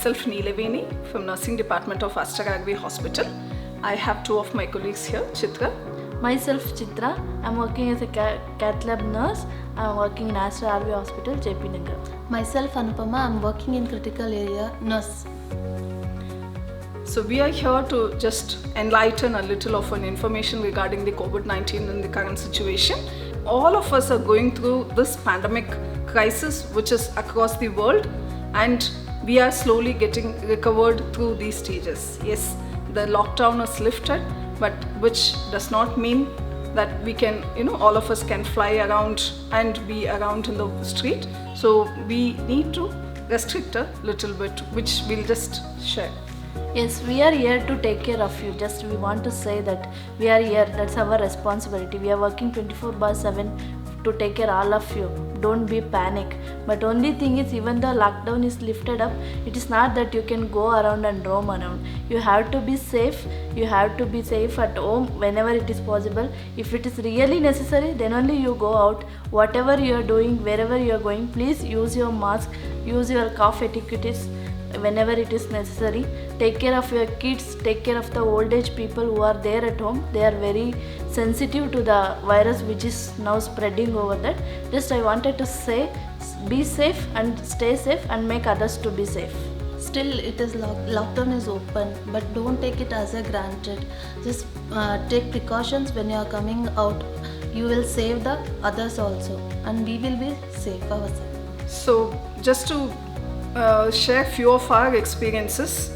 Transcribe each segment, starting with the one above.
myself Neelaveni from Nursing Department of Aster Agri Hospital. I have two of my colleagues here, Chitra. Myself Chitra. I'm working as a cath lab nurse. I'm working in Aster RV Hospital, JP Nagar. Myself Anupama. I'm working in critical area nurse. So we are here to just enlighten a little of an information regarding the COVID-19 and the current situation. All of us are going through this pandemic crisis which is across the world, and we are slowly getting recovered through these stages. Yes, the lockdown is lifted, but which does not mean that we can, all of us can fly around and be around in the street. So we need to restrict a little bit, which we'll just share. Yes, we are here to take care of you. Just we want to say that we are here. That's our responsibility. We are working 24/7 to take care all of you. Don't be panic. But only thing is, even the lockdown is lifted up, it is not that you can go around and roam around. You have to be safe. You have to be safe at home whenever it is possible. If it is really necessary, then only you go out. Whatever you are doing, wherever you are going, please use your mask. Use your cough etiquette whenever it is necessary. Take care of your kids, take care of the old age people who are there at home. They are very sensitive to the virus which is now spreading over that. Just I wanted to say, be safe and stay safe and make others to be safe. Still, it is lockdown is open, but don't take it as a granted. Just take precautions when you are coming out. You will save the others also, and we will be safe ourselves. So just to share few of our experiences.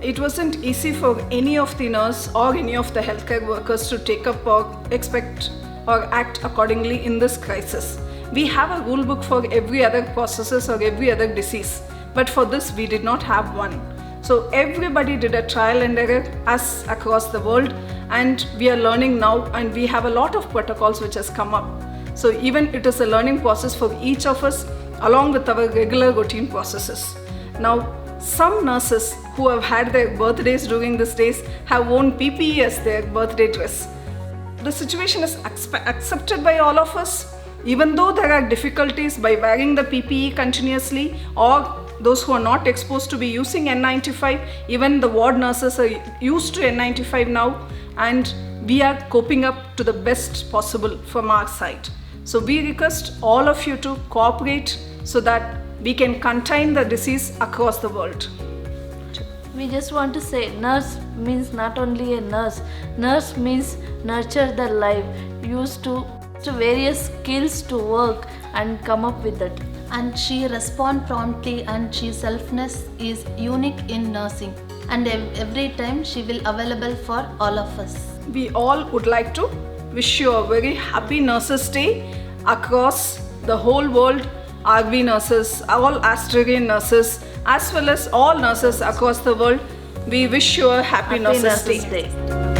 It wasn't easy for any of the nurse or any of the healthcare workers to take up or expect or act accordingly in this crisis. We have a rule book for every other processes or every other disease, but for this we did not have one. So everybody did a trial and error as across the world, and we are learning now, and we have a lot of protocols which has come up. So even it is a learning process for each of us along with our regular routine processes. Now, some nurses who have had their birthdays during these days have worn PPE as their birthday dress. The situation is accepted by all of us, even though there are difficulties by wearing the PPE continuously, or those who are not exposed to be using N95. Even the ward nurses are used to N95 now, and we are coping up to the best possible from our side. So we request all of you to cooperate so that we can contain the disease across the world. We just want to say, nurse means not only a nurse. Nurse means nurture the life. Used to various skills to work and come up with it. And she respond promptly, and she selfness is unique in nursing. And every time she will available for all of us. We all would like to wish you a very happy Nurses Day across the whole world. RV nurses, all Asterian nurses, as well as all nurses across the world, we wish you a happy Nurses Day.